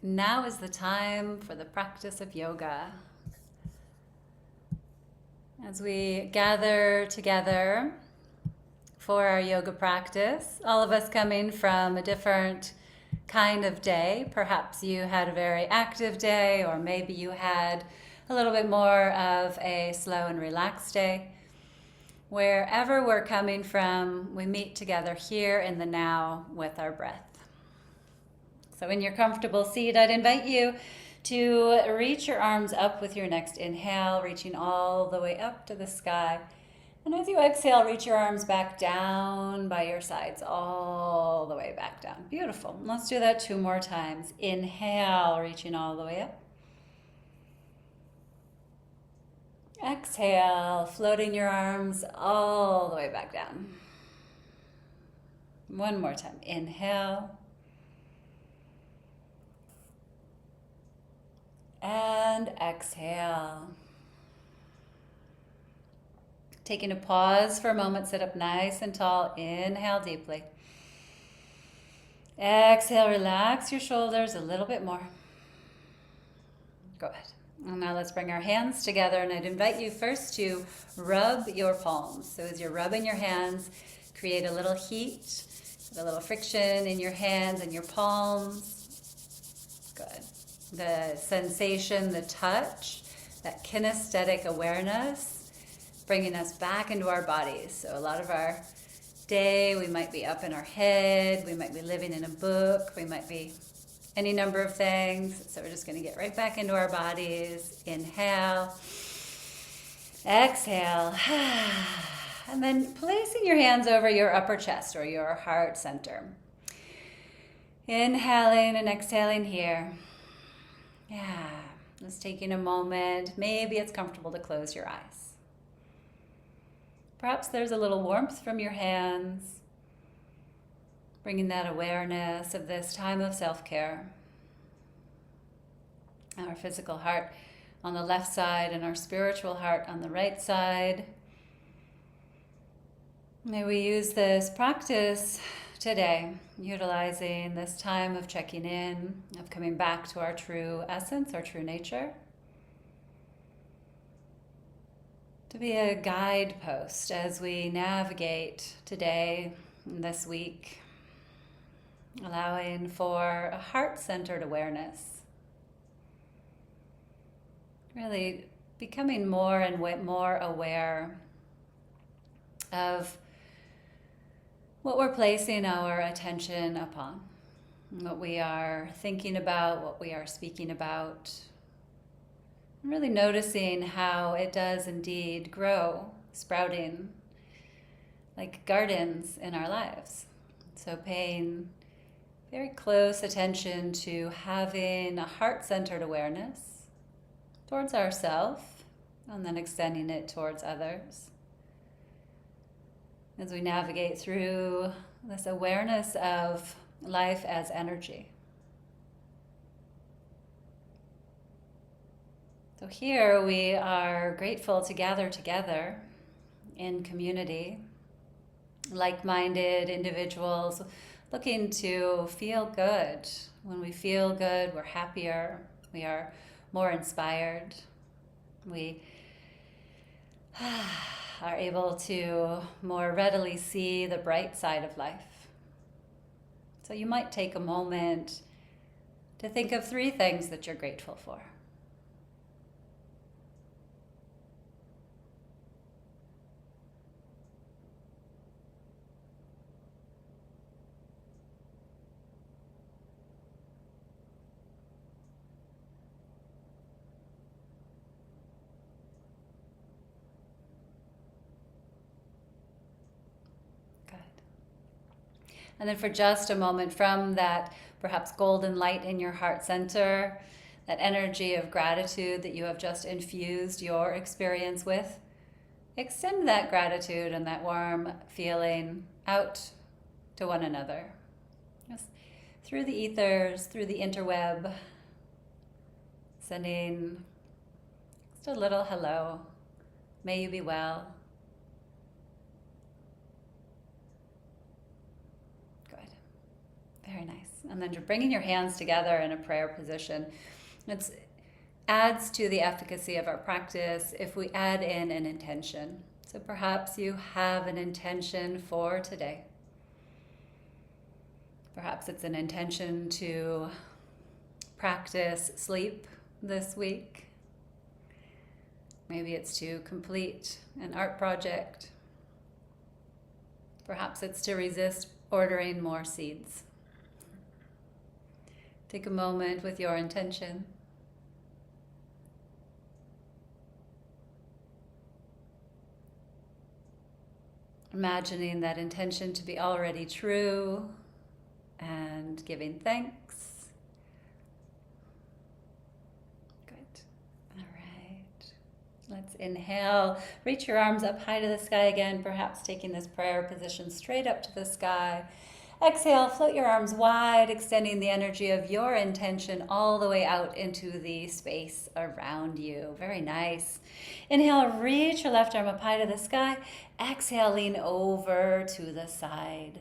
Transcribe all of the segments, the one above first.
Now is the time for the practice of yoga. As we gather together for our yoga practice, all of us coming from a different kind of day. Perhaps you had a very active day, or maybe you had a little bit more of a slow and relaxed day. Wherever we're coming from, we meet together here in the now with our breath. So in your comfortable seat, I'd invite you to reach your arms up with your next inhale, reaching all the way up to the sky. And as you exhale, reach your arms back down by your sides, all the way back down. Beautiful. Let's do that 2 more times. Inhale, reaching all the way up. Exhale, floating your arms all the way back down. 1 more time. Inhale. And exhale. Taking a pause for a moment, sit up nice and tall. Inhale deeply. Exhale, relax your shoulders a little bit more. Go ahead. And now let's bring our hands together, and I'd invite you first to rub your palms. So as you're rubbing your hands, create a little heat, a little friction in your hands and your palms. Good. The sensation, the touch, that kinesthetic awareness, bringing us back into our bodies. So a lot of our day, we might be up in our head, we might be living in a book, we might be any number of things. So we're just going to get right back into our bodies. Inhale, exhale, and then placing your hands over your upper chest or your heart center. Inhaling and exhaling here. Yeah, just taking a moment. Maybe it's comfortable to close your eyes. Perhaps there's a little warmth from your hands, bringing that awareness of this time of self-care. Our physical heart on the left side and our spiritual heart on the right side. May we use this practice today, utilizing this time of checking in, of coming back to our true essence, our true nature, to be a guidepost as we navigate today, this week, allowing for a heart-centered awareness, really becoming more and more aware of what we're placing our attention upon, what we are thinking about, what we are speaking about, and really noticing how it does indeed grow, sprouting like gardens in our lives. So paying very close attention to having a heart-centered awareness towards ourselves and then extending it towards others. As we navigate through this awareness of life as energy. So here we are grateful to gather together in community, like-minded individuals looking to feel good. When we feel good, we're happier, we are more inspired, we are able to more readily see the bright side of life. So you might take a moment to think of 3 things that you're grateful for. And then for just a moment, from that perhaps golden light in your heart center, that energy of gratitude that you have just infused your experience with, extend that gratitude and that warm feeling out to one another. Just through the ethers, through the interweb, sending just a little hello. May you be well. Very nice. And then you're bringing your hands together in a prayer position. It adds to the efficacy of our practice if we add in an intention. So perhaps you have an intention for today. Perhaps it's an intention to practice sleep this week. Maybe it's to complete an art project. Perhaps it's to resist ordering more seeds. Take a moment with your intention. Imagining that intention to be already true and giving thanks. Good. All right. Let's inhale. Reach your arms up high to the sky again, perhaps taking this prayer position straight up to the sky. Exhale, float your arms wide, extending the energy of your intention all the way out into the space around you. Very nice. Inhale, reach your left arm up high to the sky. Exhale, lean over to the side.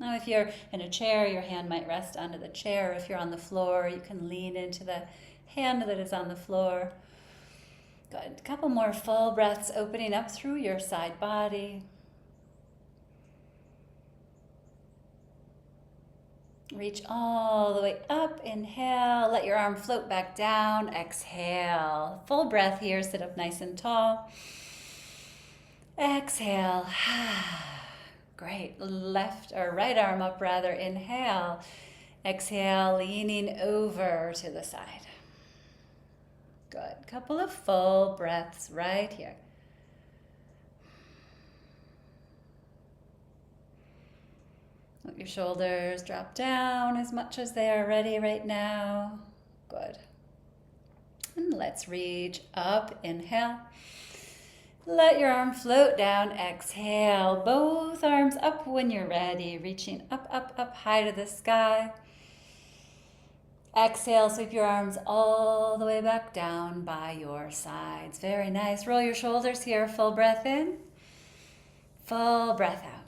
Now, if you're in a chair, your hand might rest onto the chair. If you're on the floor, you can lean into the hand that is on the floor. Good. A couple more full breaths, opening up through your side body. Reach all the way up, inhale, let your arm float back down, exhale. Full breath here, sit up nice and tall. Exhale. Great, left or right arm up rather, inhale. Exhale, leaning over to the side. Good, couple of full breaths right here. Let your shoulders drop down as much as they are ready right now. Good. And let's reach up, inhale. Let your arm float down, exhale. Both arms up when you're ready, reaching up, up, up high to the sky. Exhale, sweep your arms all the way back down by your sides. Very nice. Roll your shoulders here, full breath in, full breath out.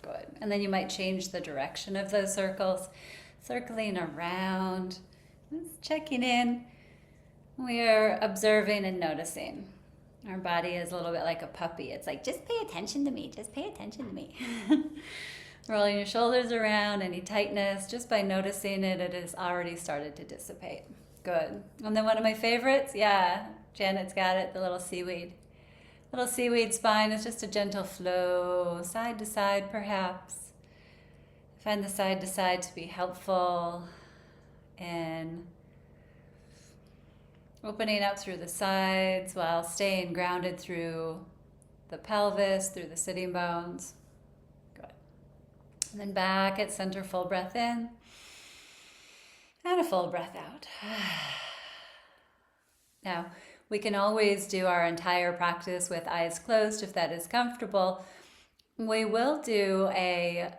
Good. And then you might change the direction of those circles, circling around, just checking in. We are observing and noticing. Our body is a little bit like a puppy. It's like, just pay attention to me, just pay attention to me. Rolling your shoulders around, any tightness, just by noticing it, it has already started to dissipate. Good. And then one of my favorites, yeah, Janet's got it, the little seaweed. Little seaweed spine is just a gentle flow, side to side perhaps. I find the side to side to be helpful in opening up through the sides while staying grounded through the pelvis, through the sitting bones. Good. And then back at center, full breath in and a full breath out. Now, we can always do our entire practice with eyes closed if that is comfortable. We will do a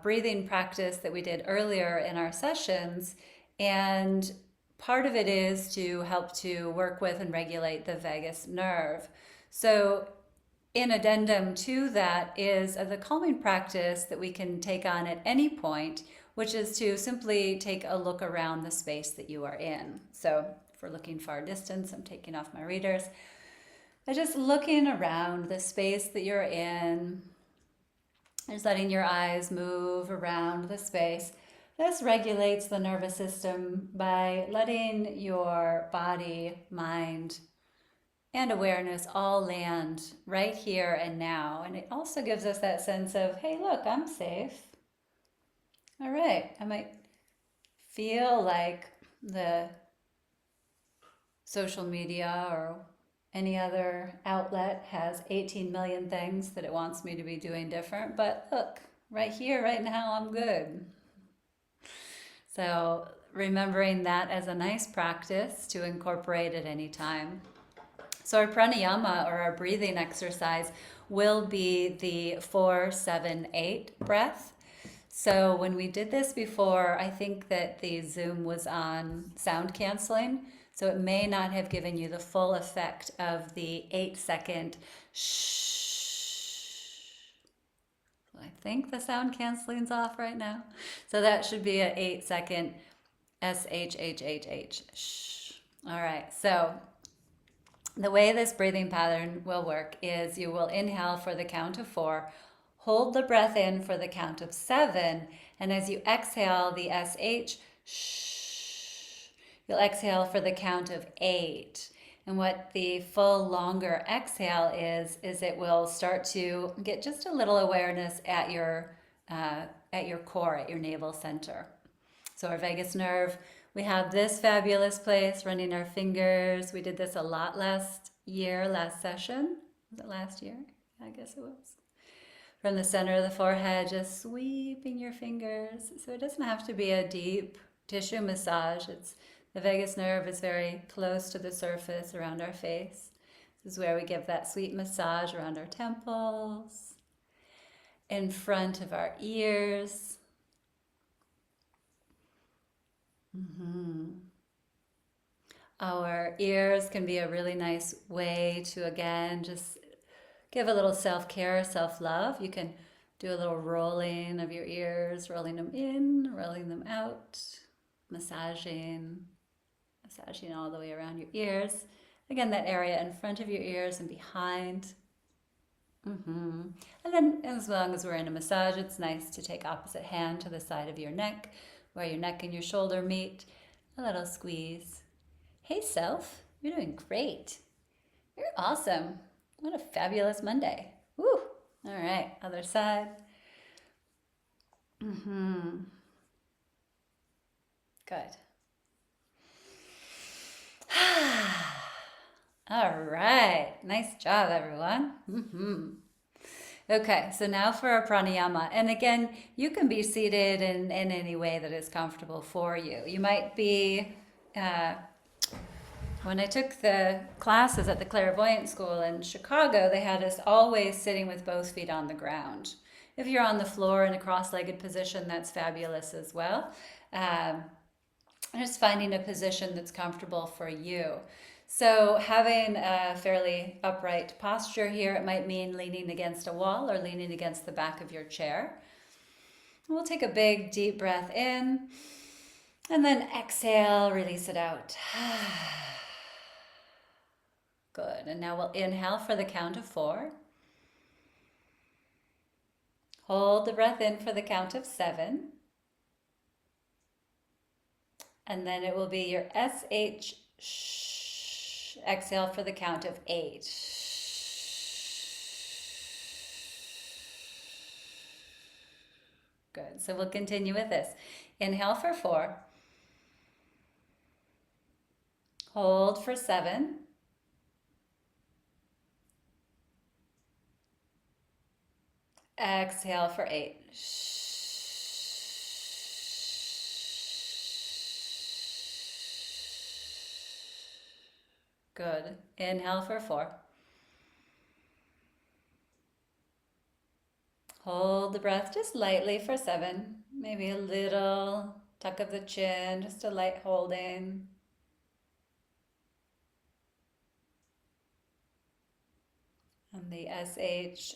breathing practice that we did earlier in our sessions, and part of it is to help to work with and regulate the vagus nerve. So in addendum to that is the calming practice that we can take on at any point, which is to simply take a look around the space that you are in. So if we're looking far distance, I'm taking off my readers. But just looking around the space that you're in, just letting your eyes move around the space. This regulates the nervous system by letting your body, mind, and awareness all land right here and now. And it also gives us that sense of, hey, look, I'm safe. All right, I might feel like the social media or any other outlet has 18 million things that it wants me to be doing different, but look, right here, right now, I'm good. So remembering that as a nice practice to incorporate at any time. So our pranayama, or our breathing exercise, will be the 4-7-8 breath. So when we did this before, I think that the Zoom was on sound canceling, so it may not have given you the full effect of the 8-second shh, like think the sound canceling's off right now. So that should be an 8-second S-H-H-H-H. Shh. All right, so the way this breathing pattern will work is you will inhale for the count of 4, hold the breath in for the count of 7, and as you exhale the SH, shh, you'll exhale for the count of 8. And what the full longer exhale is it will start to get just a little awareness at your core, at your navel center. So our vagus nerve, we have this fabulous place, running our fingers. We did this a lot last session. Was it last year? I guess it was. From the center of the forehead, just sweeping your fingers. So it doesn't have to be a deep tissue massage. The vagus nerve is very close to the surface around our face. This is where we give that sweet massage around our temples, in front of our ears. Our ears can be a really nice way to, again, just give a little self-care, self-love. You can do a little rolling of your ears, rolling them in, rolling them out, massaging all the way around your ears. Again, that area in front of your ears and behind. And then as long as we're in a massage, it's nice to take opposite hand to the side of your neck, where your neck and your shoulder meet. A little squeeze. Hey self, you're doing great. You're awesome. What a fabulous Monday. Woo! All right, other side. Good. All right, nice job, everyone. Okay, so now for our pranayama. And again, you can be seated in any way that is comfortable for you. You might be, when I took the classes at the Clairvoyant School in Chicago, they had us always sitting with both feet on the ground. If you're on the floor in a cross-legged position, that's fabulous as well. Just finding a position that's comfortable for you. So having a fairly upright posture here, it might mean leaning against a wall or leaning against the back of your chair. We'll take a big deep breath in and then exhale, release it out. Good, and now we'll inhale for the count of 4. Hold the breath in for the count of 7. And then it will be your SH, exhale for the count of 8. Good, so we'll continue with this. Inhale for 4. Hold for 7. Exhale for 8. Good. Inhale for 4. Hold the breath just lightly for 7. Maybe a little tuck of the chin, just a light holding. And the SH.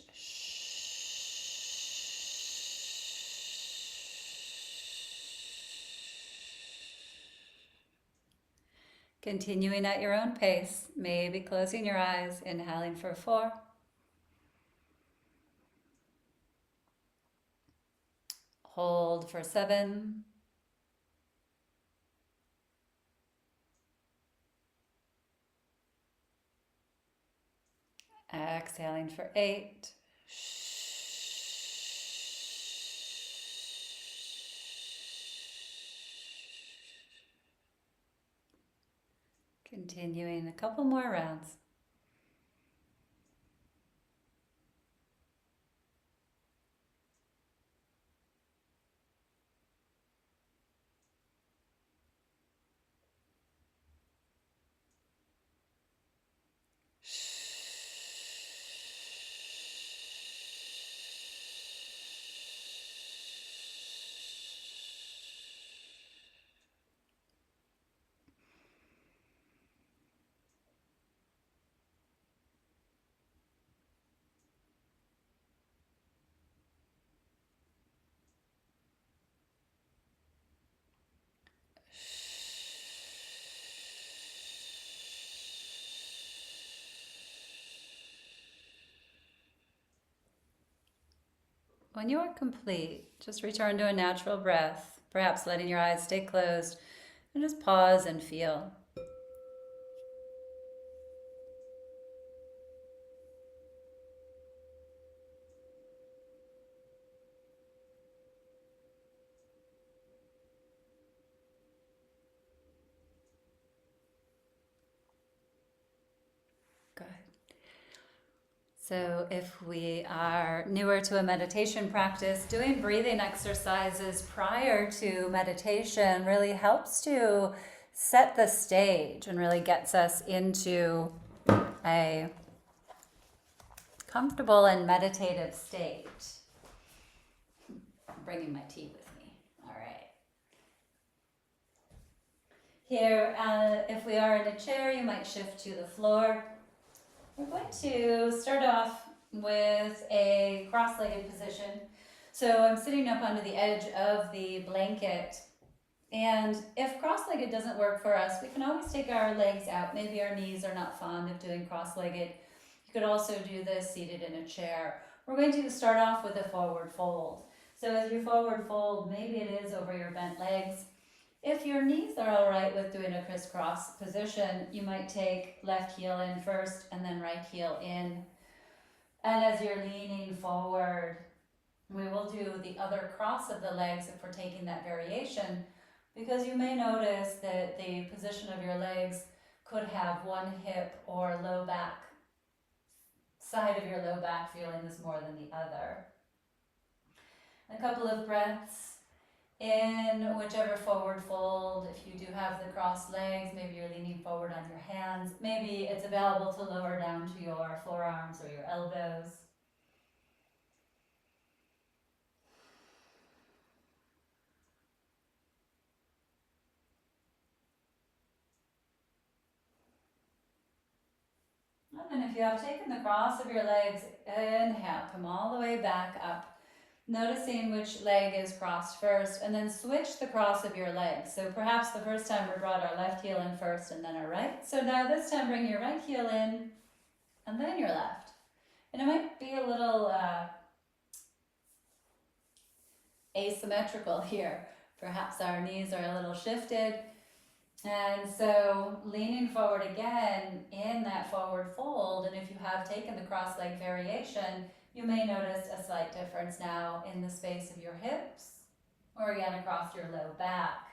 Continuing at your own pace, maybe closing your eyes, inhaling for 4. Hold for 7. Exhaling for 8. Continuing a couple more rounds. when you are complete, just return to a natural breath, perhaps letting your eyes stay closed, and just pause and feel. Good. So, if we are newer to a meditation practice, doing breathing exercises prior to meditation really helps to set the stage and really gets us into a comfortable and meditative state. I'm bringing my tea with me. All right. Here, if we are in a chair, you might shift to the floor. We're going to start off with a cross-legged position. So I'm sitting up onto the edge of the blanket. And if cross-legged doesn't work for us, we can always take our legs out. Maybe our knees are not fond of doing cross-legged. You could also do this seated in a chair. We're going to start off with a forward fold. So as you forward fold, maybe it is over your bent legs. If your knees are all right with doing a crisscross position, you might take left heel in first and then right heel in. And as you're leaning forward, we will do the other cross of the legs if we're taking that variation, because you may notice that the position of your legs could have one hip or low back, side of your low back feeling this more than the other. A couple of breaths in whichever forward fold. If you do have the crossed legs, maybe you're leaning forward on your hands. Maybe it's available to lower down to your forearms or your elbows. And then if you have taken the cross of your legs, inhale, come all the way back up. Noticing which leg is crossed first, and then switch the cross of your legs. So perhaps the first time we brought our left heel in first and then our right. So now this time bring your right heel in and then your left. And it might be a little asymmetrical here. Perhaps our knees are a little shifted. And so leaning forward again in that forward fold, and if you have taken the cross leg variation, you may notice a slight difference now in the space of your hips or again across your low back.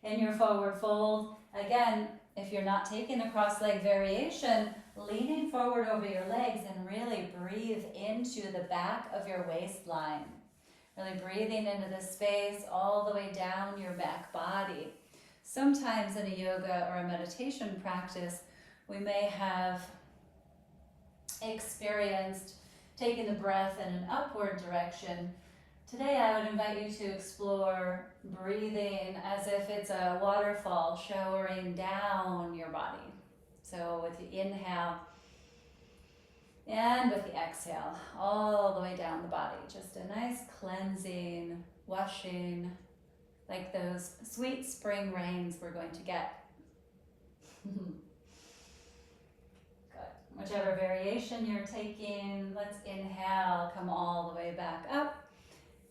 In your forward fold, again, if you're not taking the cross leg variation, leaning forward over your legs and really breathe into the back of your waistline. Really breathing into the space all the way down your back body. Sometimes in a yoga or a meditation practice, we may have experienced taking the breath in an upward direction. Today I would invite you to explore breathing as if it's a waterfall showering down your body. So with the inhale and with the exhale, all the way down the body. Just a nice cleansing, washing, like those sweet spring rains we're going to get. Good. Whichever variation you're taking, let's inhale, come all the way back up,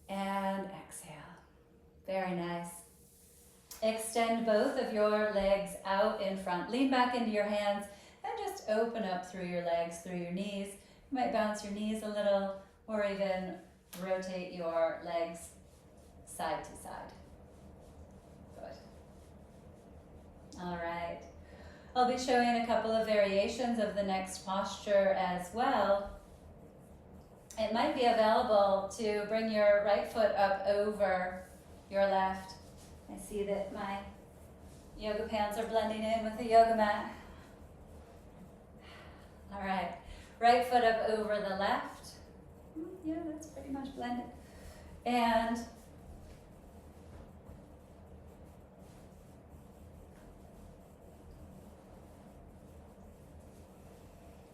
and exhale. Very nice. Extend both of your legs out in front. Lean back into your hands and just open up through your legs, through your knees. You might bounce your knees a little or even rotate your legs side to side. All right. I'll be showing a couple of variations of the next posture as well. It might be available to bring your right foot up over your left. I see that my yoga pants are blending in with the yoga mat. All right. Right foot up over the left. Yeah, that's pretty much blended. And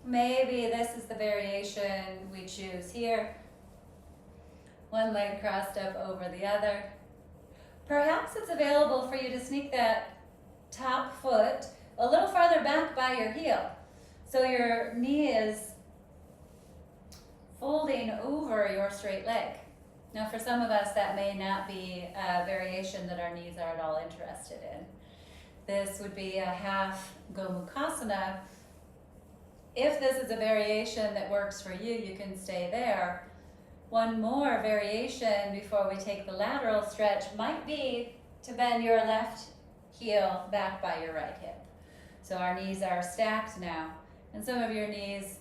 maybe this is the variation we choose here. One leg crossed up over the other. Perhaps it's available for you to sneak that top foot a little farther back by your heel. So your knee is folding over your straight leg. Now for some of us that may not be a variation that our knees are at all interested in. This would be a half Gomukhasana. If this is a variation that works for you, you can stay there. One more variation before we take the lateral stretch might be to bend your left heel back by your right hip. So our knees are stacked now, and some of your knees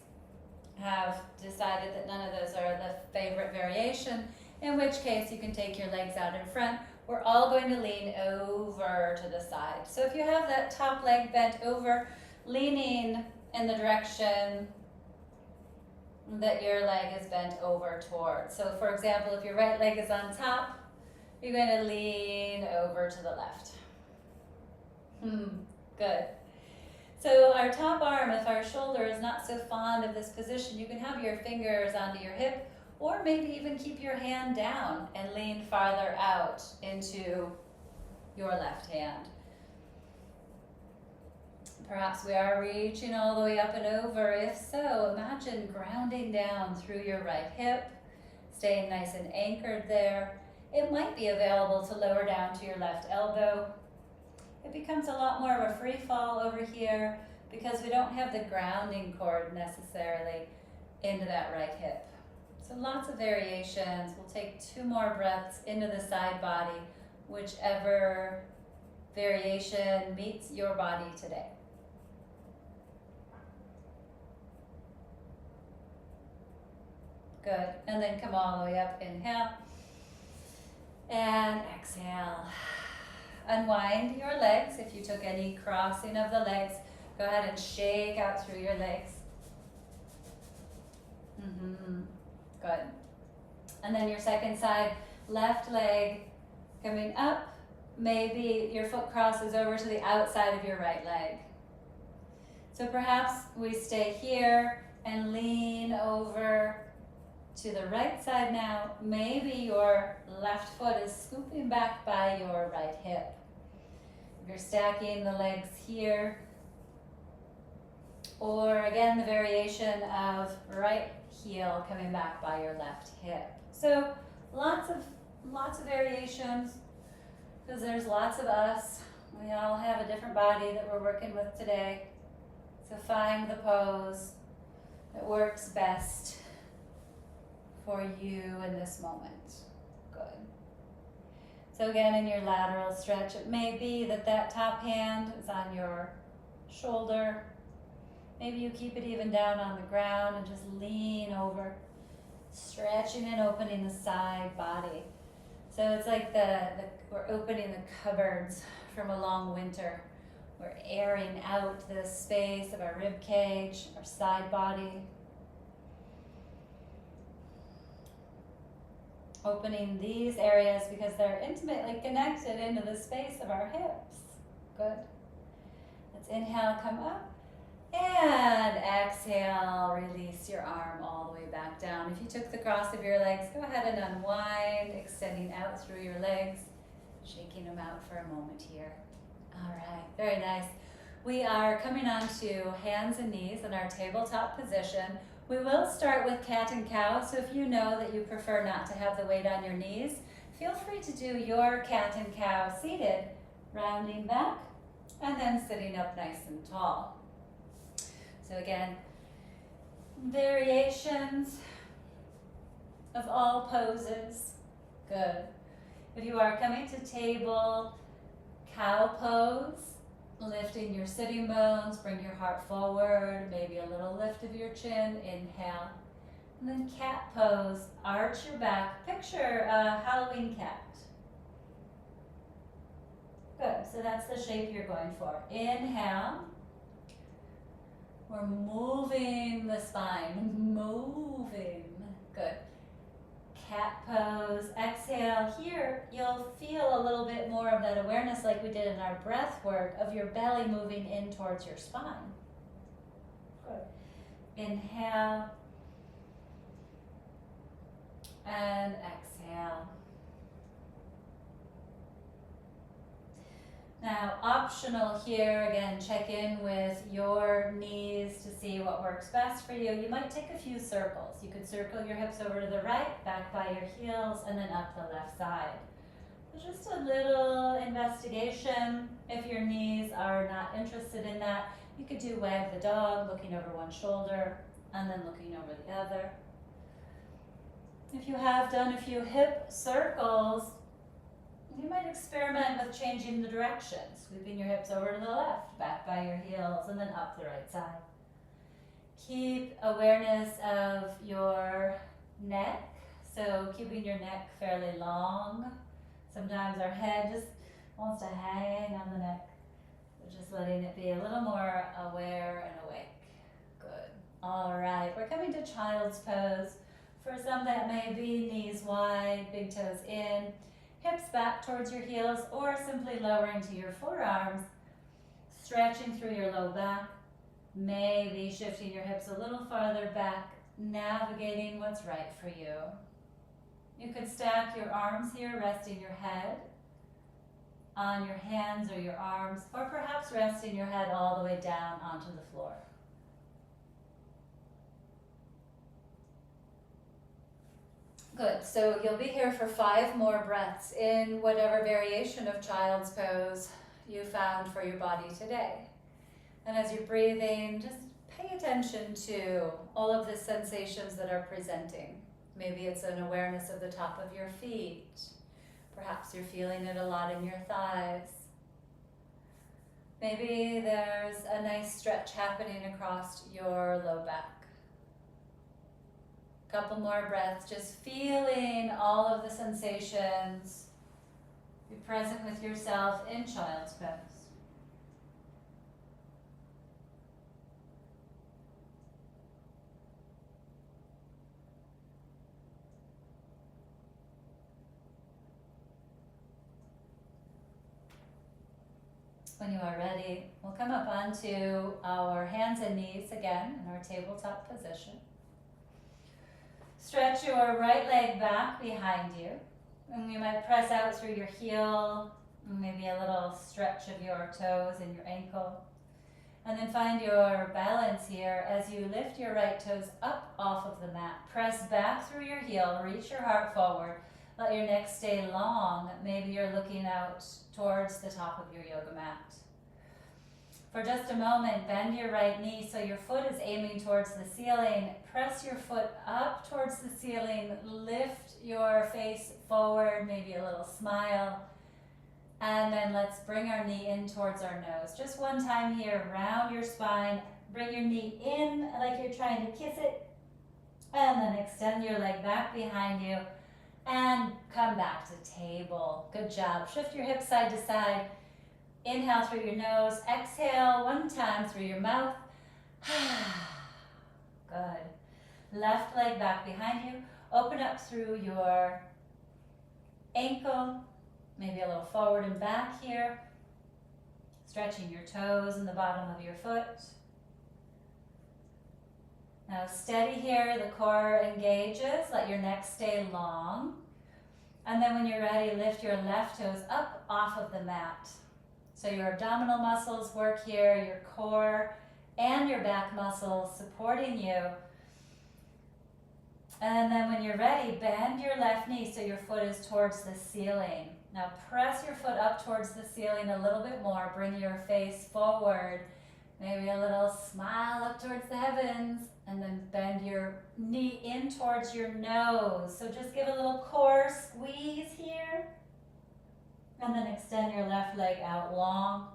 have decided that none of those are the favorite variation, in which case you can take your legs out in front. We're all going to lean over to the side. So if you have that top leg bent over, leaning in the direction that your leg is bent over towards. So for example, if your right leg is on top, you're going to lean over to the left. Good. So our top arm, if our shoulder is not so fond of this position, you can have your fingers onto your hip, or maybe even keep your hand down and lean farther out into your left hand. Perhaps we are reaching all the way up and over. If so, imagine grounding down through your right hip, staying nice and anchored there. It might be available to lower down to your left elbow. It becomes a lot more of a free fall over here because we don't have the grounding cord necessarily into that right hip. So lots of variations. We'll take 2 more breaths into the side body, whichever variation meets your body today. Good, and then come all the way up, inhale, and exhale. Unwind your legs. If you took any crossing of the legs, go ahead and shake out through your legs. Good. And then your second side, left leg coming up. Maybe your foot crosses over to the outside of your right leg. So perhaps we stay here and lean over to the right side now. Maybe your left foot is scooping back by your right hip. If you're stacking the legs here, or again the variation of right heel coming back by your left hip. So lots of variations, because there's lots of us. We all have a different body that we're working with today. So find the pose that works best for you in this moment. Good. So again, in your lateral stretch, it may be that that top hand is on your shoulder. Maybe you keep it even down on the ground and just lean over, stretching and opening the side body. So it's like we're opening the cupboards from a long winter. We're airing out the space of our rib cage, our side body. Opening these areas because they're intimately connected into the space of our hips. Good. Let's inhale, come up. And exhale, release your arm all the way back down. If you took the cross of your legs, go ahead and unwind, extending out through your legs, shaking them out for a moment here. All right, very nice. We are coming on to hands and knees in our tabletop position. We will start with cat and cow, so if you know that you prefer not to have the weight on your knees, feel free to do your cat and cow seated, rounding back, and then sitting up nice and tall. So again, variations of all poses. Good. If you are coming to table, cow pose, lifting your sitting bones, bring your heart forward, maybe a little lift of your chin, inhale. And then cat pose, arch your back, picture a Halloween cat. Good, so that's the shape you're going for. Inhale. We're moving the spine, moving. Good. Cat pose, exhale. Here, you'll feel a little bit more of that awareness like we did in our breath work of your belly moving in towards your spine. Good. Inhale. And exhale. Now, optional here, again, check in with your knees to see what works best for you. You might take a few circles. You could circle your hips over to the right, back by your heels, and then up the left side. So just a little investigation. If your knees are not interested in that, you could do wag the dog, looking over one shoulder, and then looking over the other. If you have done a few hip circles, you might experiment with changing the direction, sweeping your hips over to the left, back by your heels, and then up the right side. Keep awareness of your neck, so keeping your neck fairly long. Sometimes our head just wants to hang on the neck, so just letting it be a little more aware and awake. Good. All right, we're coming to child's pose. For some, that may be knees wide, big toes in, hips back towards your heels, or simply lowering to your forearms, stretching through your low back, maybe shifting your hips a little farther back, navigating what's right for you. You could stack your arms here, resting your head on your hands or your arms, or perhaps resting your head all the way down onto the floor. Good, so you'll be here for 5 more breaths in whatever variation of child's pose you found for your body today. And as you're breathing, just pay attention to all of the sensations that are presenting. Maybe it's an awareness of the top of your feet. Perhaps you're feeling it a lot in your thighs. Maybe there's a nice stretch happening across your low back. Couple more breaths, just feeling all of the sensations. Be present with yourself in child's pose. When you are ready, we'll come up onto our hands and knees again in our tabletop position. Stretch your right leg back behind you, and you might press out through your heel, maybe a little stretch of your toes and your ankle. And then find your balance here as you lift your right toes up off of the mat. Press back through your heel, reach your heart forward, let your neck stay long. Maybe you're looking out towards the top of your yoga mat. For just a moment, bend your right knee so your foot is aiming towards the ceiling. Press your foot up towards the ceiling. Lift your face forward, maybe a little smile. And then let's bring our knee in towards our nose. Just one time here, round your spine. Bring your knee in like you're trying to kiss it. And then extend your leg back behind you. And come back to table. Good job. Shift your hips side to side. Inhale through your nose. Exhale one time through your mouth. Good. Left leg back behind you. Open up through your ankle. Maybe a little forward and back here. Stretching your toes and the bottom of your foot. Now steady here, the core engages. Let your neck stay long. And then when you're ready, lift your left toes up off of the mat. So your abdominal muscles work here, your core and your back muscles supporting you. And then when you're ready, bend your left knee so your foot is towards the ceiling. Now press your foot up towards the ceiling a little bit more. Bring your face forward. Maybe a little smile up towards the heavens. And then bend your knee in towards your nose. So just give a little core squeeze here. And then extend your left leg out long.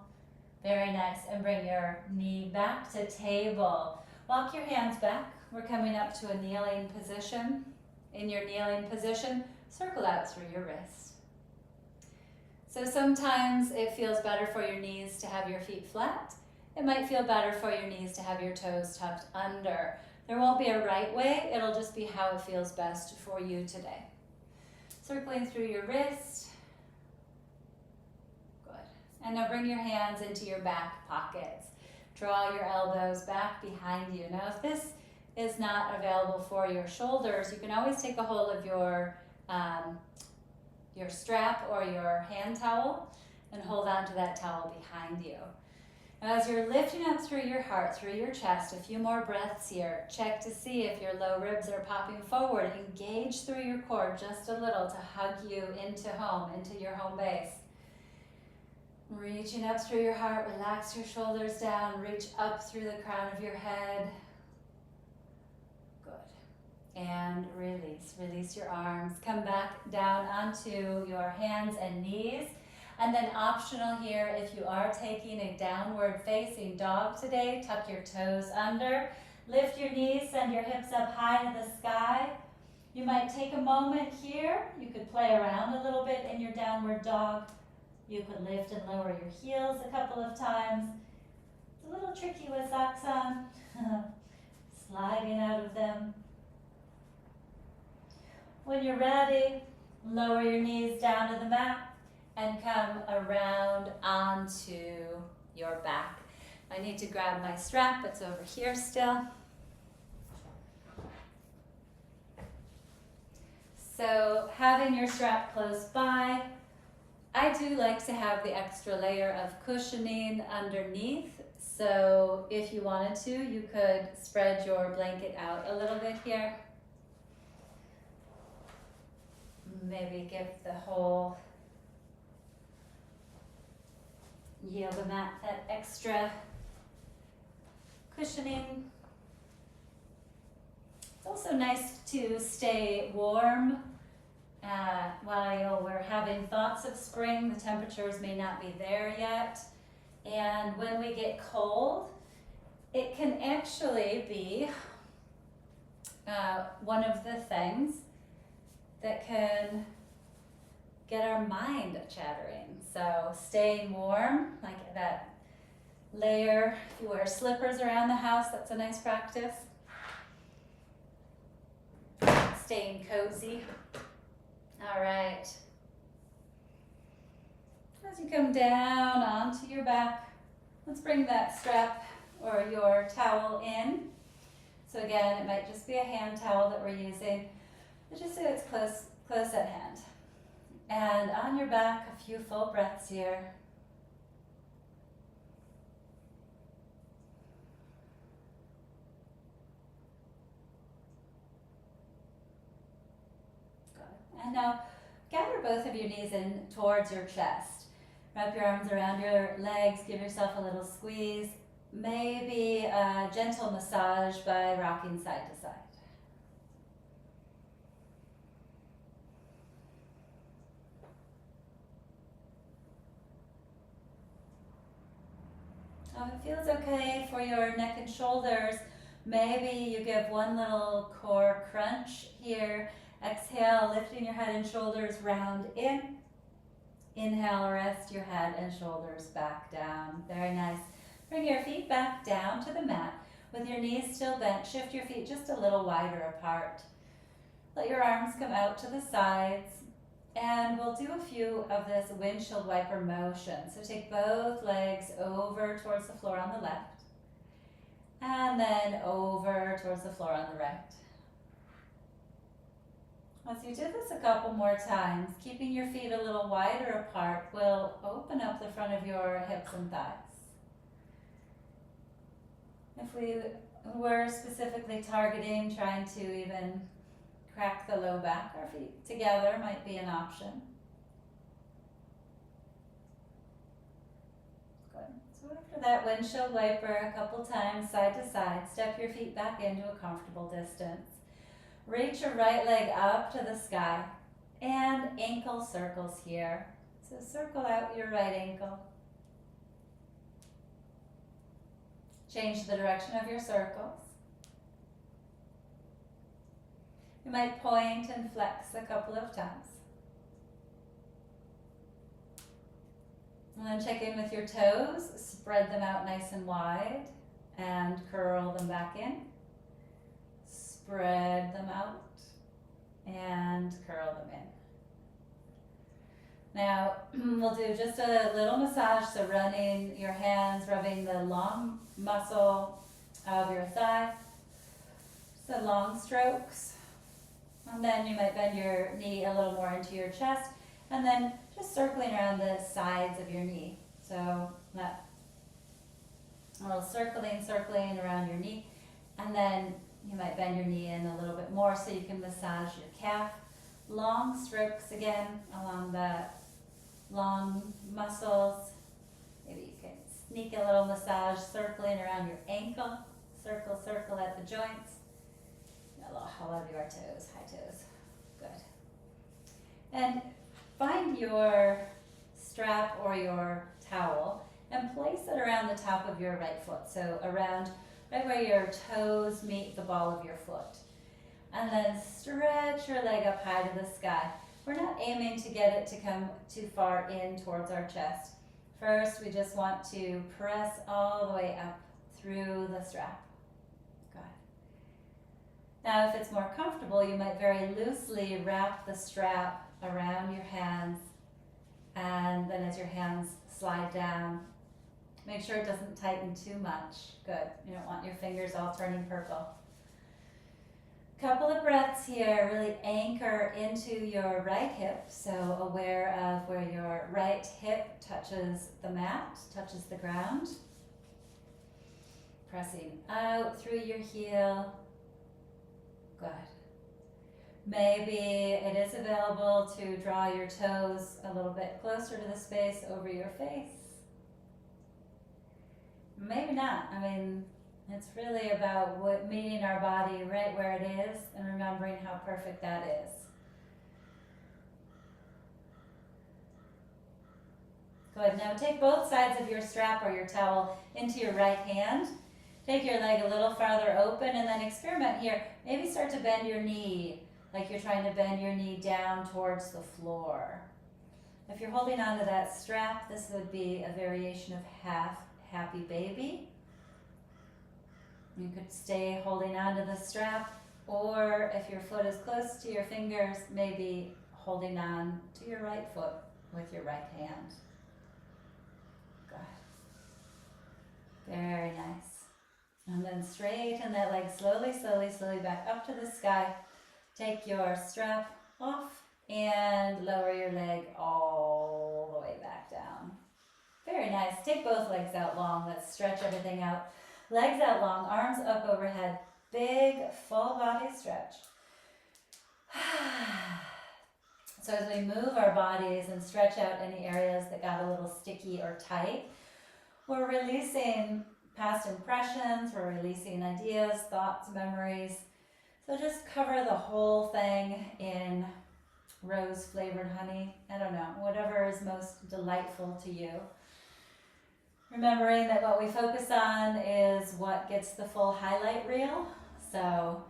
Very nice. And bring your knee back to table. Walk your hands back. We're coming up to a kneeling position. In your kneeling position, circle out through your wrist. So sometimes it feels better for your knees to have your feet flat. It might feel better for your knees to have your toes tucked under. There won't be a right way. It'll just be how it feels best for you today. Circling through your wrist. And now bring your hands into your back pockets. Draw your elbows back behind you. Now if this is not available for your shoulders, you can always take a hold of your strap or your hand towel and hold on to that towel behind you. Now as you're lifting up through your heart, through your chest, a few more breaths here. Check to see if your low ribs are popping forward. Engage through your core just a little to hug you into home, into your home base. Reaching up through your heart, relax your shoulders down, reach up through the crown of your head. Good. And release, release your arms. Come back down onto your hands and knees. And then optional here, if you are taking a downward facing dog today, tuck your toes under, lift your knees, send your hips up high to the sky. You might take a moment here. You could play around a little bit in your downward dog. You could lift and lower your heels a couple of times. It's a little tricky with socks on, sliding out of them. When you're ready, lower your knees down to the mat and come around onto your back. I need to grab my strap, it's over here still. So having your strap close by, I do like to have the extra layer of cushioning underneath. So if you wanted to, you could spread your blanket out a little bit here. Maybe give the whole yoga mat that extra cushioning. It's also nice to stay warm while we're having thoughts of spring. The temperatures may not be there yet. And when we get cold, it can actually be one of the things that can get our mind chattering. So staying warm, like that layer. If you wear slippers around the house, that's a nice practice. Staying cozy. All right. As you come down onto your back, let's bring that strap or your towel in. So again, it might just be a hand towel that we're using, but just so it's close at hand. And on your back, a few full breaths here. Good. And now gather both of your knees in towards your chest. Wrap your arms around your legs, give yourself a little squeeze. Maybe a gentle massage by rocking side to side. If it feels okay for your neck and shoulders, maybe you give one little core crunch here. Exhale, lifting your head and shoulders round in. Inhale, rest your head and shoulders back down. Very nice. Bring your feet back down to the mat. With your knees still bent, shift your feet just a little wider apart. Let your arms come out to the sides. And we'll do a few of this windshield wiper motion. So take both legs over towards the floor on the left. And then over towards the floor on the right. As you do this a couple more times, keeping your feet a little wider apart will open up the front of your hips and thighs. If we were specifically targeting trying to even crack the low back, our feet together might be an option. Good. So after that windshield wiper a couple times side to side, step your feet back into a comfortable distance. Reach your right leg up to the sky and ankle circles here. So circle out your right ankle. Change the direction of your circles. You might point and flex a couple of times. And then check in with your toes. Spread them out nice and wide and curl them back in. Spread them out and curl them in. Now we'll do just a little massage, so running your hands, rubbing the long muscle of your thigh. So long strokes. And then you might bend your knee a little more into your chest. And then just circling around the sides of your knee. So that a little circling around your knee, and then you might bend your knee in a little bit more so you can massage your calf. Long strokes again along the long muscles. Maybe you can sneak a little massage circling around your ankle. Circle at the joints. All of your toes, high toes. Good. And find your strap or your towel and place it around the top of your right foot. So around right where your toes meet the ball of your foot. And then stretch your leg up high to the sky. We're not aiming to get it to come too far in towards our chest. First, we just want to press all the way up through the strap. Good. Now, if it's more comfortable, you might very loosely wrap the strap around your hands, and then as your hands slide down, make sure it doesn't tighten too much. Good. You don't want your fingers all turning purple. Couple of breaths here. Really anchor into your right hip, so aware of where your right hip touches the mat, touches the ground. Pressing out through your heel. Good. Maybe it is available to draw your toes a little bit closer to the space over your face. Maybe not. I mean, it's really about meeting our body right where it is and remembering how perfect that is. Good. Now take both sides of your strap or your towel into your right hand. Take your leg a little farther open and then experiment here. Maybe start to bend your knee like you're trying to bend your knee down towards the floor. If you're holding onto that strap, this would be a variation of half happy baby. You could stay holding onto the strap, or if your foot is close to your fingers, maybe holding on to your right foot with your right hand. Good. Very nice. And then straighten that leg slowly back up to the sky. Take your strap off and lower your leg all the way back down. Very nice. Take both legs out long. Let's stretch everything out. Legs out long, arms up overhead. Big full body stretch. So as we move our bodies and stretch out any areas that got a little sticky or tight, we're releasing past impressions, we're releasing ideas, thoughts, memories. So just cover the whole thing in rose flavored honey. I don't know, whatever is most delightful to you. Remembering that what we focus on is what gets the full highlight reel. So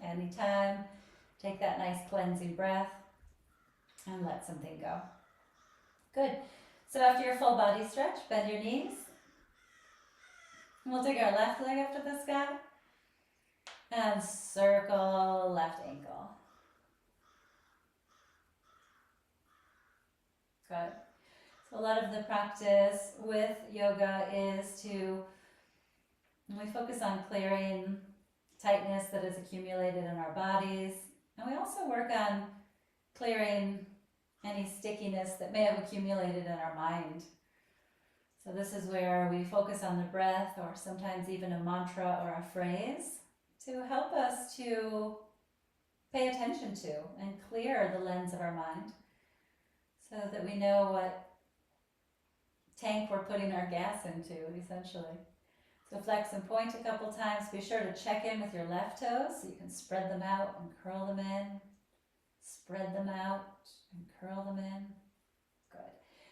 anytime, take that nice cleansing breath and let something go. Good. So after your full body stretch, bend your knees. We'll take our left leg up to the sky and circle left ankle. Good. So a lot of the practice with yoga is to we focus on clearing tightness that is accumulated in our bodies, and we also work on clearing any stickiness that may have accumulated in our mind. So this is where we focus on the breath, or sometimes even a mantra or a phrase, to help us to pay attention to and clear the lens of our mind so that we know what tank we're putting our gas into, essentially. So flex and point a couple times. Be sure to check in with your left toes so you can spread them out and curl them in. Spread them out and curl them in. Good.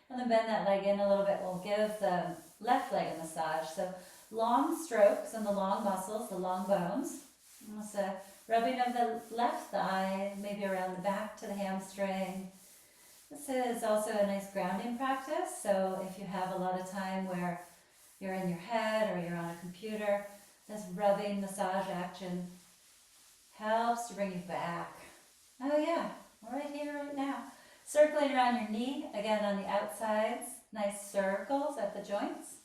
And then bend that leg in a little bit. We'll give the left leg a massage. So long strokes on the long muscles, the long bones. So rubbing of the left thigh, maybe around the back to the hamstring. This is also a nice grounding practice. So if you have a lot of time where you're in your head or you're on a computer, this rubbing massage action helps to bring you back. Oh yeah, right here, right now. Circling around your knee, again on the outsides, nice circles at the joints.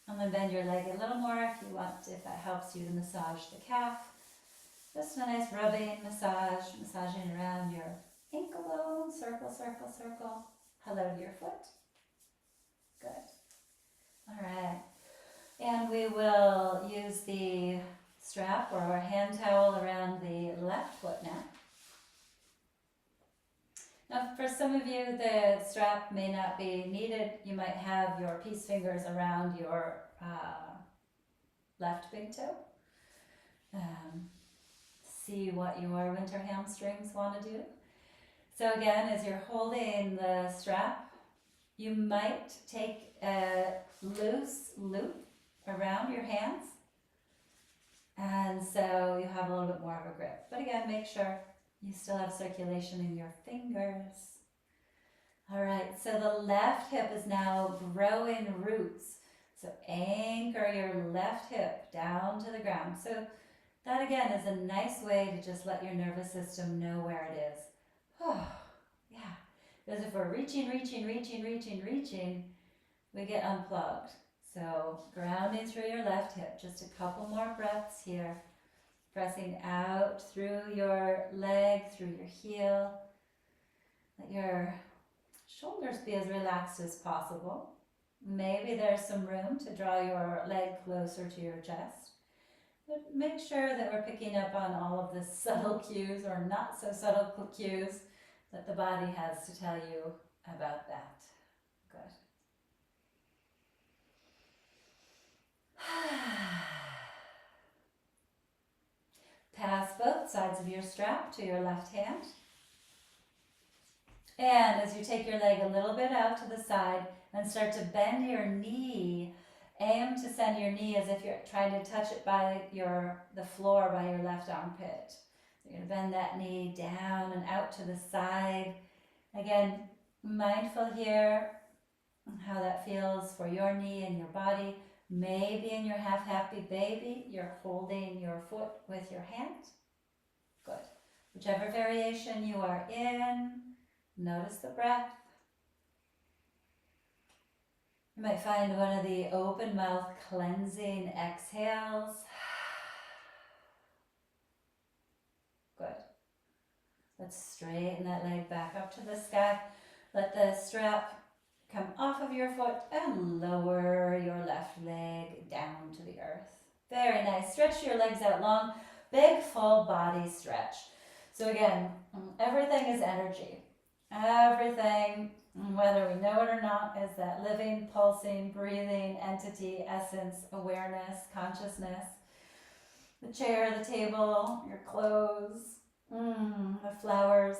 And then bend your leg a little more if you want, if that helps you to massage the calf. Just a nice rubbing massage, massaging around your ankle bone, circle, circle, circle. Hello to your foot. Good. All right. And we will use the strap or our hand towel around the left foot now. Now, for some of you, the strap may not be needed. You might have your peace fingers around your left big toe. See what your winter hamstrings want to do. So again, as you're holding the strap, you might take a loose loop around your hands, and so you have a little bit more of a grip. But again, make sure you still have circulation in your fingers. All right, so the left hip is now growing roots. So anchor your left hip down to the ground. So that again is a nice way to just let your nervous system know where it is. Oh, yeah, because if we're reaching, we get unplugged. So grounding through your left hip, just a couple more breaths here. Pressing out through your leg, through your heel. Let your shoulders be as relaxed as possible. Maybe there's some room to draw your leg closer to your chest. But make sure that we're picking up on all of the subtle cues or not so subtle cues that the body has to tell you about that. Good. Pass both sides of your strap to your left hand. And as you take your leg a little bit out to the side and start to bend your knee, aim to send your knee as if you're trying to touch it by the floor by your left armpit. You're going to bend that knee down and out to the side. Again, mindful here how that feels for your knee and your body. Maybe in your half-happy baby, you're holding your foot with your hand. Good. Whichever variation you are in, notice the breath. You might find one of the open mouth cleansing exhales. Good. Let's straighten that leg back up to the sky. Let the strap come off of your foot and lower your left leg down to the earth. Very nice. Stretch your legs out long. Big full body stretch. So again, everything is energy. Everything, whether we know it or not, is that living, pulsing, breathing entity, essence, awareness, consciousness. The chair, the table, your clothes, the flowers.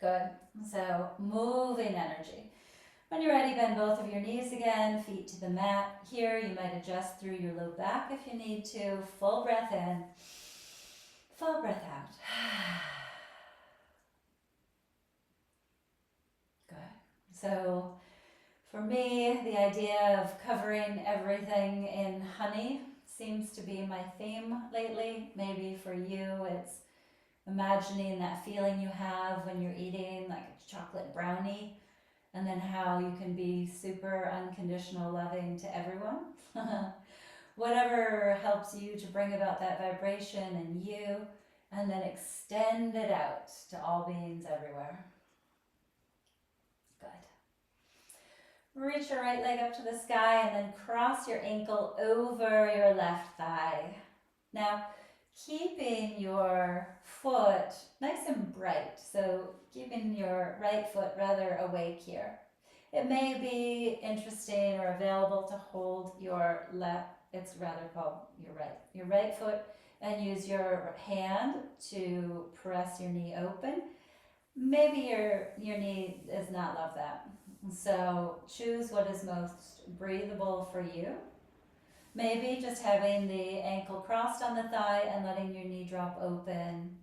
Good. So moving energy. When you're ready, bend both of your knees again, feet to the mat. Here you might adjust through your low back if you need to. Full breath in, full breath out. Good. So for me, the idea of covering everything in honey seems to be my theme lately. Maybe for you it's imagining that feeling you have when you're eating like a chocolate brownie, and then how you can be super unconditional loving to everyone. Whatever helps you to bring about that vibration in you, and then extend it out to all beings everywhere. Good. Reach your right leg up to the sky and then cross your ankle over your left thigh. Now, keeping your foot nice and bright, so keeping your right foot rather awake here. It may be interesting or available to hold your left, it's rather called your right foot, and use your hand to press your knee open. Maybe your knee does not love that. So choose what is most breathable for you. Maybe just having the ankle crossed on the thigh and letting your knee drop open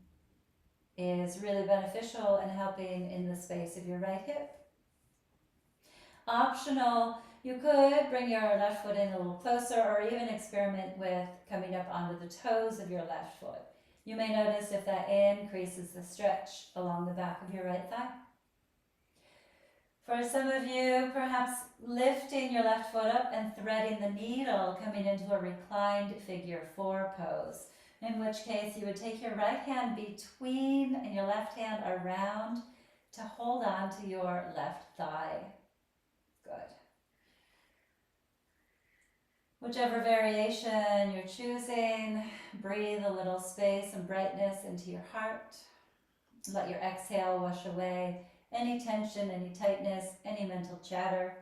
is really beneficial in helping in the space of your right hip. Optional, you could bring your left foot in a little closer or even experiment with coming up onto the toes of your left foot. You may notice if that increases the stretch along the back of your right thigh. For some of you, perhaps lifting your left foot up and threading the needle, coming into a reclined figure 4 pose. In which case you would take your right hand between and your left hand around to hold on to your left thigh. Good. Whichever variation you're choosing, breathe a little space and brightness into your heart. Let your exhale wash away any tension, any tightness, any mental chatter.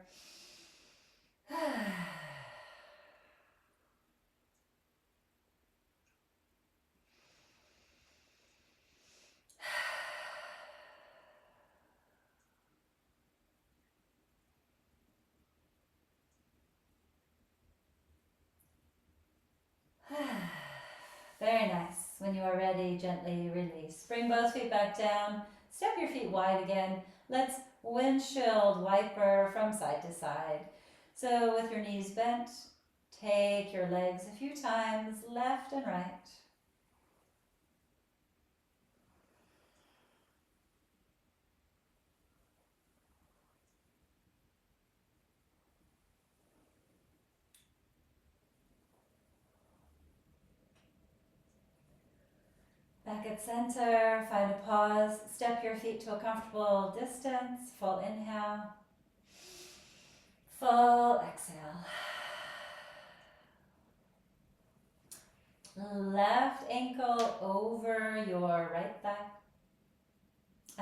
Very nice. When you are ready, gently release. Bring both feet back down. Step your feet wide again. Let's windshield wiper from side to side. So with your knees bent, take your legs a few times, left and right. Back at center, find a pause. Step your feet to a comfortable distance. Full inhale. Full exhale. Left ankle over your right thigh.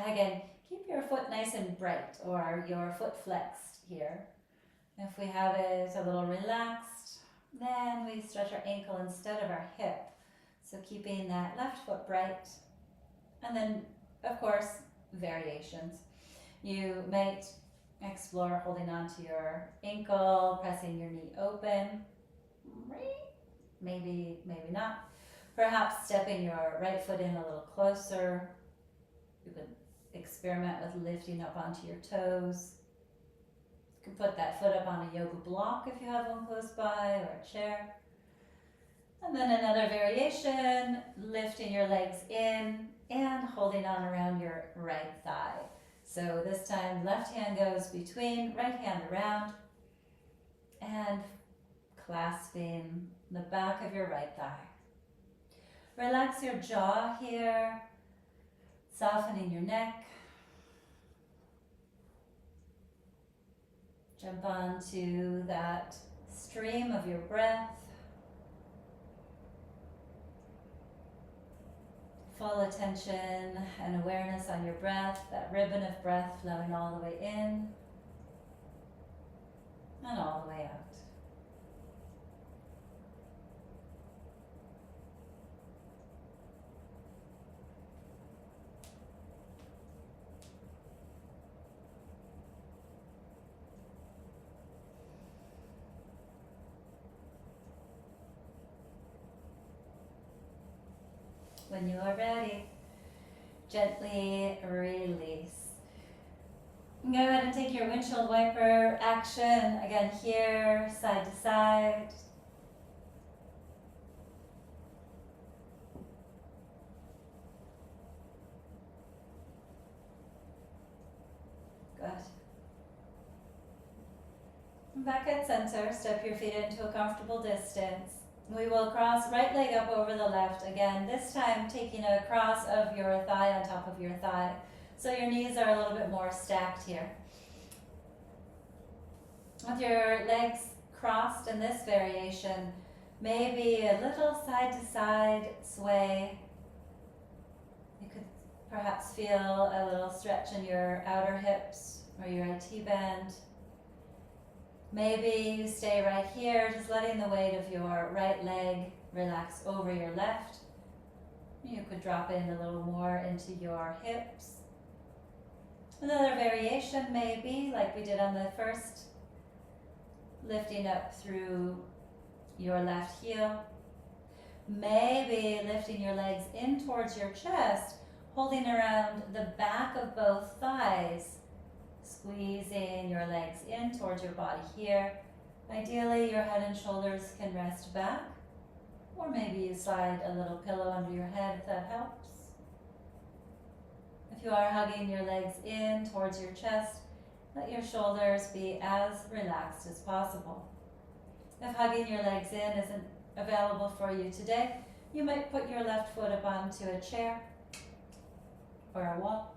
Again, keep your foot nice and bright or your foot flexed here. If we have it a little relaxed, then we stretch our ankle instead of our hip. So keeping that left foot bright. And then, of course, variations. You might explore holding onto your ankle, pressing your knee open. Maybe not. Perhaps stepping your right foot in a little closer. You could experiment with lifting up onto your toes. You can put that foot up on a yoga block if you have one close by, or a chair. And then another variation, lifting your legs in and holding on around your right thigh. So this time, left hand goes between, right hand around, and clasping the back of your right thigh. Relax your jaw here, softening your neck. Jump onto that stream of your breath. Full attention and awareness on your breath, that ribbon of breath flowing all the way in and all the way out. When you are ready, gently release. Go ahead and take your windshield wiper action again here, side to side. Good. Back at center, step your feet into a comfortable distance. We will cross right leg up over the left again, this time taking a cross of your thigh on top of your thigh. So your knees are a little bit more stacked here. With your legs crossed in this variation, maybe a little side to side sway. You could perhaps feel a little stretch in your outer hips or your IT band. Maybe you stay right here, just letting the weight of your right leg relax over your left. You could drop in a little more into your hips. Another variation may be, like we did on the first, lifting up through your left heel. Maybe lifting your legs in towards your chest, holding around the back of both thighs, squeezing your legs in towards your body here. Ideally, your head and shoulders can rest back, or maybe you slide a little pillow under your head if that helps. If you are hugging your legs in towards your chest, let your shoulders be as relaxed as possible. If hugging your legs in isn't available for you today, You might put your left foot up onto a chair or a wall.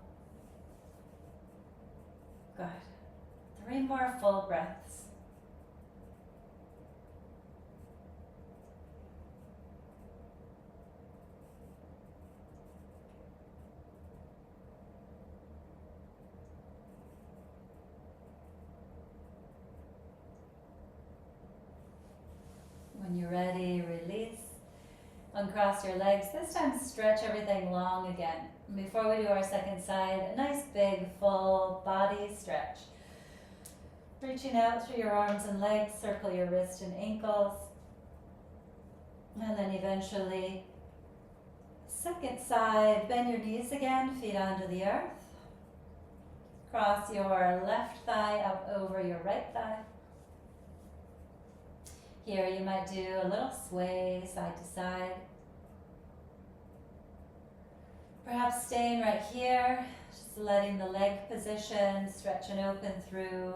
Good. 3 more full breaths. When you're ready, release. Uncross your legs. This time stretch everything long again. And before we do our second side, a nice big full body stretch. Reaching out through your arms and legs, circle your wrists and ankles. And then eventually, second side, bend your knees again, feet onto the earth. Cross your left thigh up over your right thigh. Here you might do a little sway side to side. Perhaps staying right here, just letting the leg position stretch and open through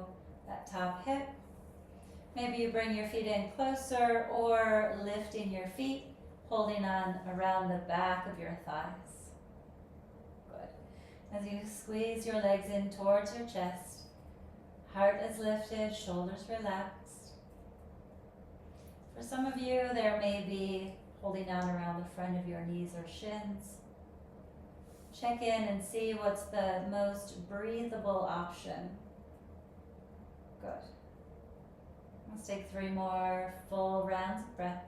that top hip. Maybe you bring your feet in closer or lifting your feet, holding on around the back of your thighs. Good. As you squeeze your legs in towards your chest, heart is lifted, shoulders relaxed. For some of you, there may be holding on around the front of your knees or shins. Check in and see what's the most breathable option. Good. Let's take 3 more full rounds of breath.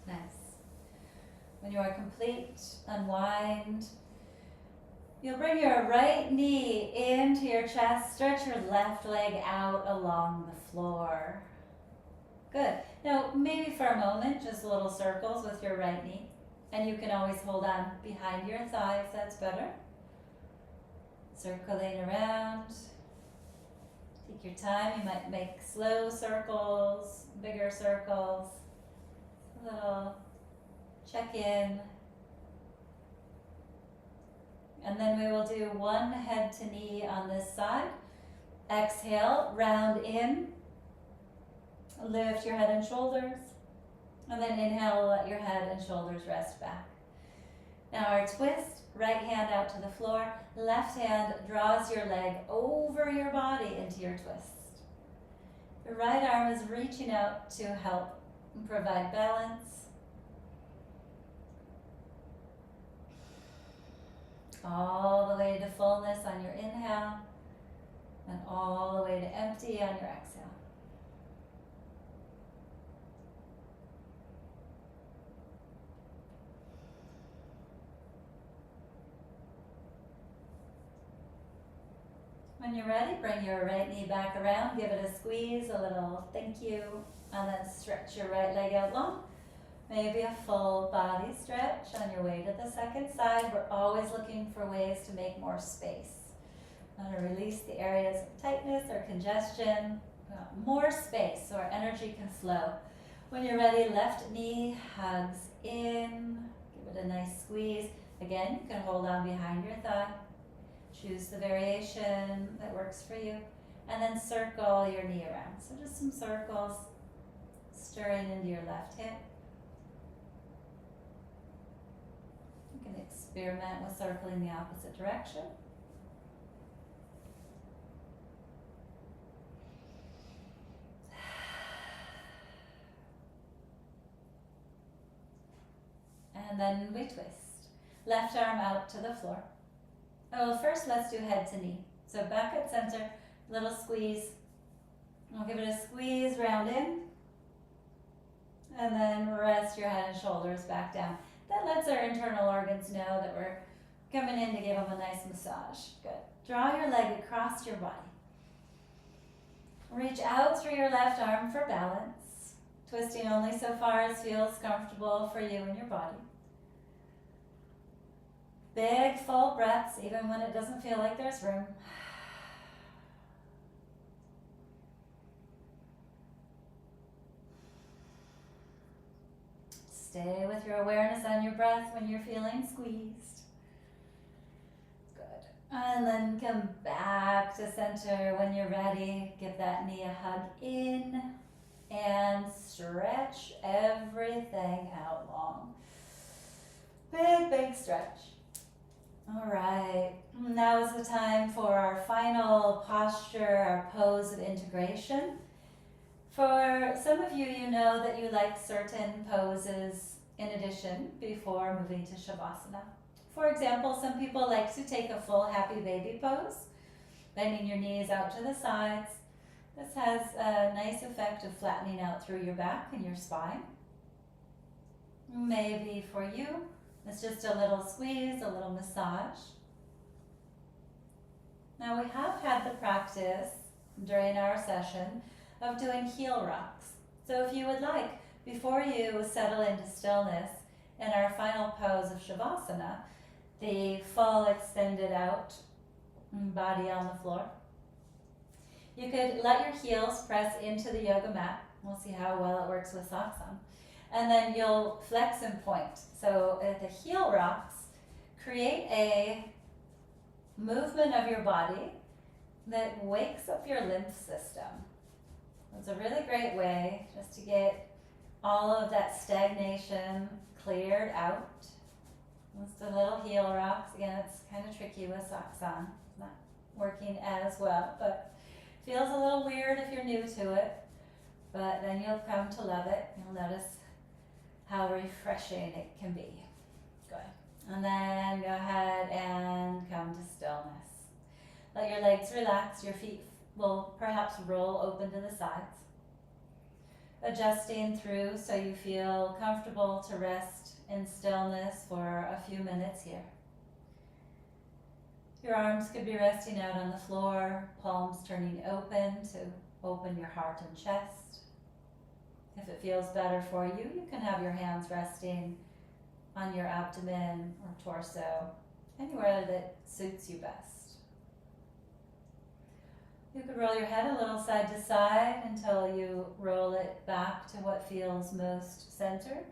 Nice. When you are complete, unwind. You'll bring your right knee into your chest, stretch your left leg out along the floor. Good. Now, maybe for a moment, just little circles with your right knee. And you can always hold on behind your thigh if that's better. Circling around. Take your time. You might make slow circles, bigger circles. A little check in. And then we will do 1 head to knee on this side. Exhale, round in. Lift your head and shoulders. And then inhale, let your head and shoulders rest back. Now our twist, right hand out to the floor. Left hand draws your leg over your body into your twist. The right arm is reaching out to help provide balance. All the way to fullness on your inhale, and all the way to empty on your exhale. When you're ready, bring your right knee back around, give it a squeeze, a little thank you, and then stretch your right leg out long. Maybe a full body stretch on your way to the second side. We're always looking for ways to make more space. Want to release the areas of tightness or congestion. More space so our energy can flow. When you're ready, left knee hugs in. Give it a nice squeeze. Again, you can hold on behind your thigh. Choose the variation that works for you. And then circle your knee around. So just some circles, stirring into your left hip. You can experiment with circling the opposite direction. And then we twist. Left arm out to the floor. Well, first let's do head to knee. So back at center, little squeeze. I'll give it a squeeze, round in. And then rest your head and shoulders back down. That lets our internal organs know that we're coming in to give them a nice massage. Good. Draw your leg across your body. Reach out through your left arm for balance, twisting only so far as feels comfortable for you and your body. Big full breaths, even when it doesn't feel like there's room. Stay with your awareness on your breath when you're feeling squeezed. Good. And then come back to center when you're ready. Give that knee a hug in and stretch everything out long. Big, big stretch. All right, now is the time for our final posture, our pose of integration. For some of you, you know that you like certain poses in addition before moving to Shavasana. For example, some people like to take a full happy baby pose, bending your knees out to the sides. This has a nice effect of flattening out through your back and your spine. Maybe for you, it's just a little squeeze, a little massage. Now we have had the practice during our session of doing heel rocks. So if you would like, before you settle into stillness in our final pose of Shavasana, the full extended out body on the floor, you could let your heels press into the yoga mat. We'll see how well it works with socks on. And then you'll flex and point. So at the heel rocks, create a movement of your body that wakes up your lymph system. It's a really great way just to get all of that stagnation cleared out. Just the little heel rocks. Again, it's kind of tricky with socks on. It's not working as well, but feels a little weird if you're new to it. But then you'll come to love it. You'll notice how refreshing it can be. Good. And then go ahead and come to stillness. Let your legs relax. Your feet will perhaps roll open to the sides. Adjusting through so you feel comfortable to rest in stillness for a few minutes here. Your arms could be resting out on the floor, palms turning open to open your heart and chest. If it feels better for you, you can have your hands resting on your abdomen or torso, anywhere that suits you best. You could roll your head a little side to side until you roll it back to what feels most centered.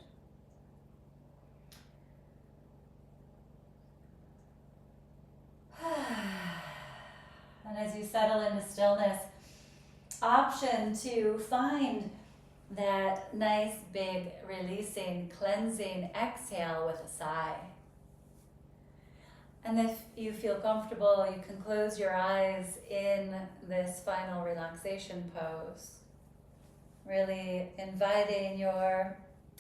And as you settle into stillness, option to find that nice big releasing, cleansing exhale with a sigh. And if you feel comfortable, you can close your eyes in this final relaxation pose. Really inviting your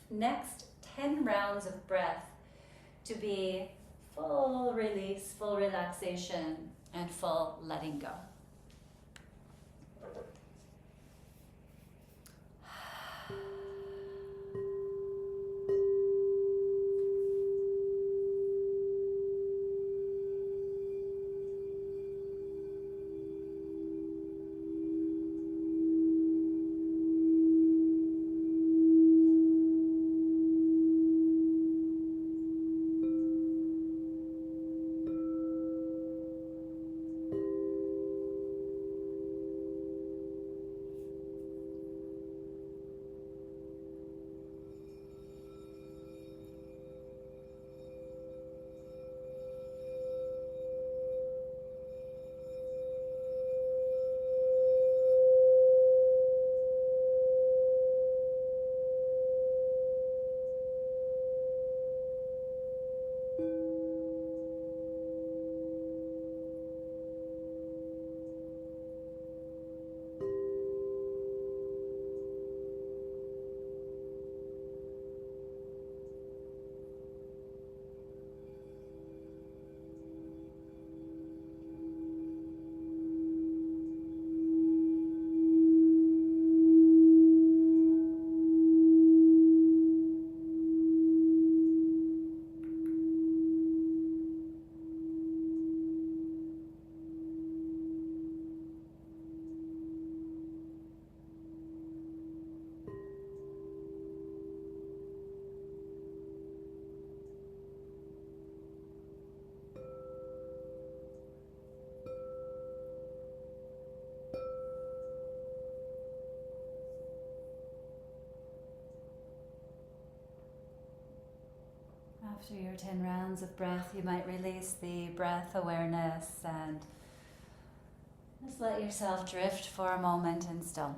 next 10 rounds of breath to be full release, full relaxation, and full letting go. After your 10 rounds of breath, you might release the breath awareness and just let yourself drift for a moment in stillness.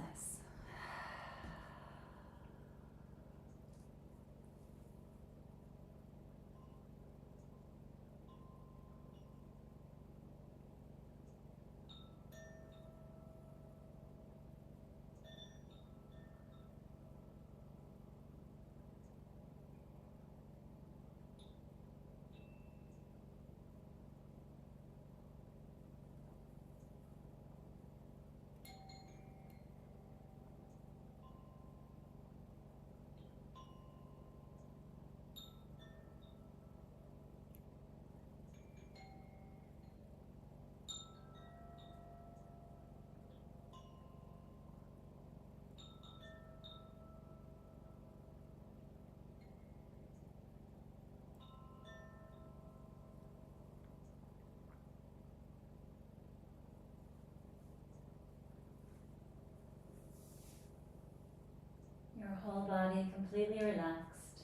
Your whole body completely relaxed.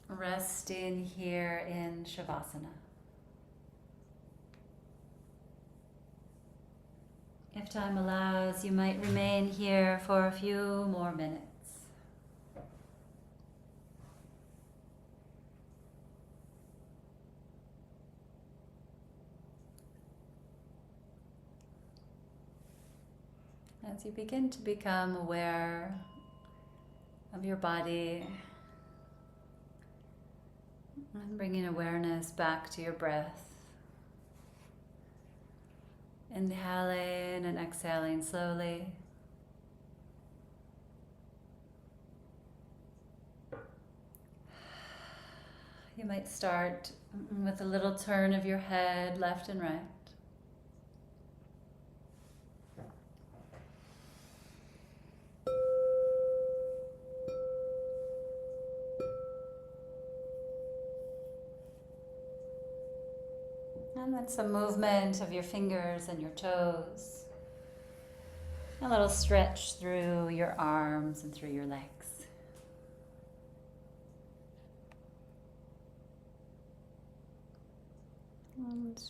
Resting here in Shavasana. If time allows, you might remain here for a few more minutes. As you begin to become aware of your body and bringing awareness back to your breath. Inhaling and exhaling slowly. You might start with a little turn of your head left and right. And then some movement of your fingers and your toes. A little stretch through your arms and through your legs. And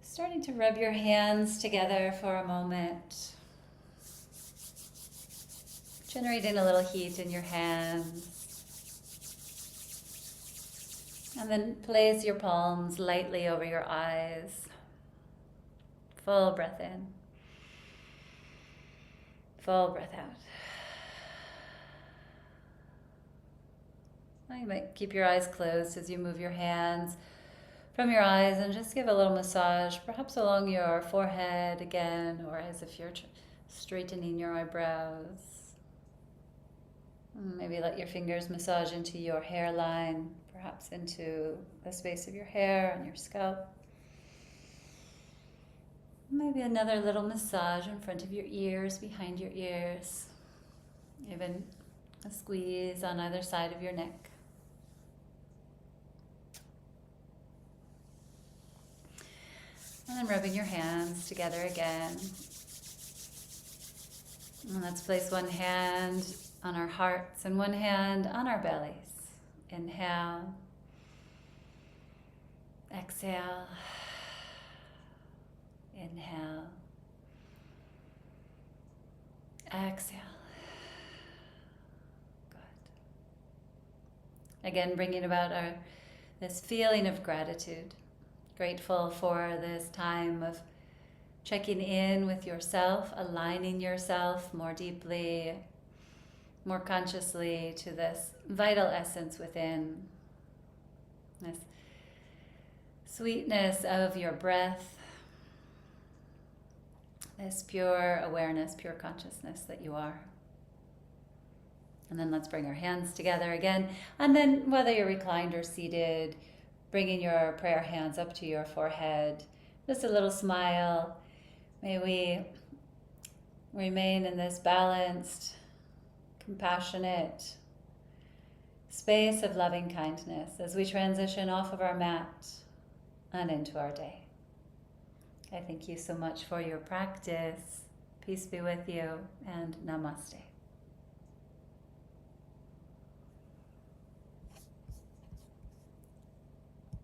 starting to rub your hands together for a moment. Generating a little heat in your hands. And then place your palms lightly over your eyes. Full breath in. Full breath out. Now you might keep your eyes closed as you move your hands from your eyes and just give a little massage, perhaps along your forehead again, or as if you're straightening your eyebrows. Maybe let your fingers massage into your hairline, perhaps into the space of your hair and your scalp. Maybe another little massage in front of your ears, behind your ears. Even a squeeze on either side of your neck. And then rubbing your hands together again. And let's place one hand on our hearts and one hand on our bellies. Inhale. Exhale. Inhale. Exhale. Good. Again, bringing about this feeling of gratitude. Grateful for this time of checking in with yourself, aligning yourself more deeply, more consciously to this vital essence within, this sweetness of your breath, this pure awareness, pure consciousness that you are. And then let's bring our hands together again. And then whether you're reclined or seated, bringing your prayer hands up to your forehead, just a little smile. May we remain in this balanced, compassionate space of loving kindness as we transition off of our mat and into our day. I thank you so much for your practice. Peace be with you, and namaste.